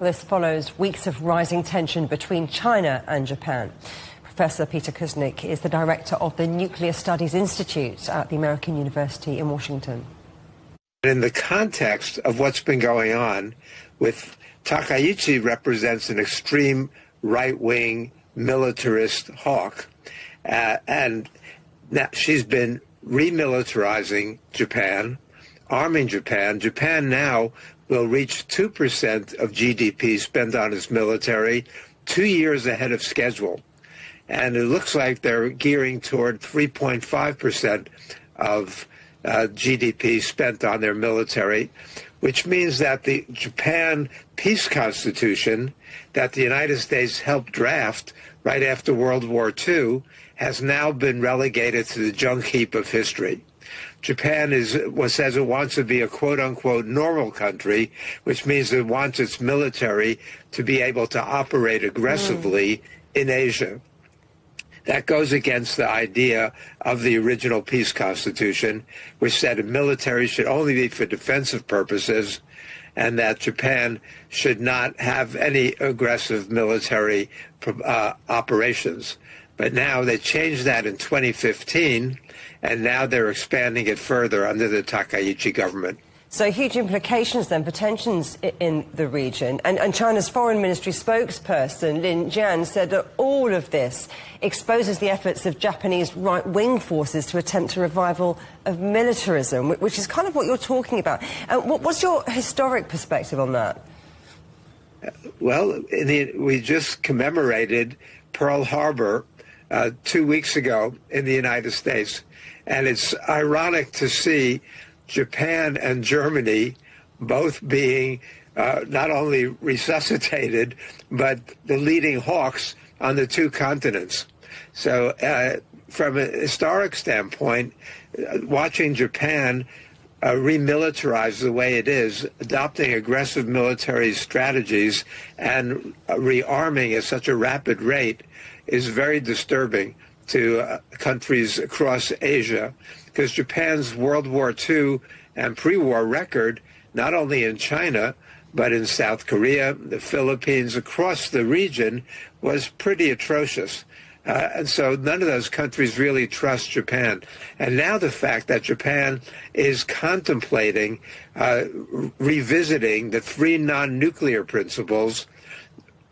This follows weeks of rising tension between China and Japan. Professor Peter Kuznick is the director of the Nuclear Studies Institute at the American University in Washington. In the context of what's been going on, with Takaichi represents an extreme right-wing militarist hawk, and now she's been remilitarizing Japan, arming Japan. Japan now will reach 2% of GDP spent on its military, 2 years ahead of schedule. And it looks like they're gearing toward 3.5% of GDP spent on their military, which means that the Japan Peace Constitution that the United States helped draft right after World War II has now been relegated to the junk heap of history. Japan says it wants to be a quote-unquote normal country, which means it wants its military to be able to operate aggressively in Asia. That goes against the idea of the original peace constitution, which said a military should only be for defensive purposes and that Japan should not have any aggressive military operations. But now they changed that in 2015, and now they're expanding it further under the Takaichi government. So huge implications then for tensions in the region. And China's foreign ministry spokesperson, Lin Jian, said that all of this exposes the efforts of Japanese right-wing forces to attempt a revival of militarism, which is kind of what you're talking about. What's your historic perspective on that? Well, we just commemorated Pearl Harbor 2 weeks ago in the United States. And it's ironic to see Japan and Germany both being not only resuscitated, but the leading hawks on the two continents. So from a historic standpoint, watching Japan remilitarize the way it is, adopting aggressive military strategies and rearming at such a rapid rate is very disturbing to countries across Asia, because Japan's World War II and pre-war record, not only in China, but in South Korea, the Philippines, across the region, was pretty atrocious. And so none of those countries really trust Japan. And now the fact that Japan is contemplating revisiting the 3 non-nuclear principles,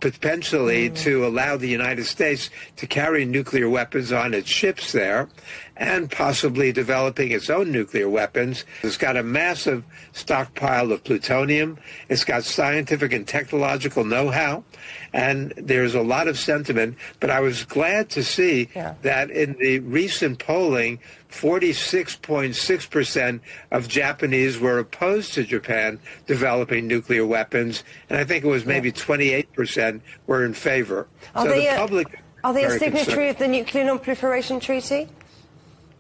potentially to allow the United States to carry nuclear weapons on its ships there, and possibly developing its own nuclear weapons. It's got a massive stockpile of plutonium. It's got scientific and technological know-how, and there's a lot of sentiment. But I was glad to see that in the recent polling, 46.6% of Japanese were opposed to Japan developing nuclear weapons, and I think it was maybe 28% were in favor. Are so they the public are they a signatory of the Nuclear Non-Proliferation Treaty?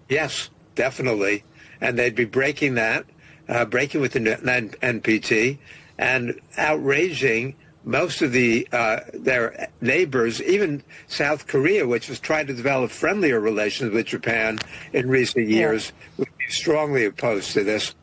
Yes, definitely. And they'd be breaking that, breaking with the NPT, and outraging most of their neighbors, even South Korea, which has tried to develop friendlier relations with Japan in recent years, would be strongly opposed to this.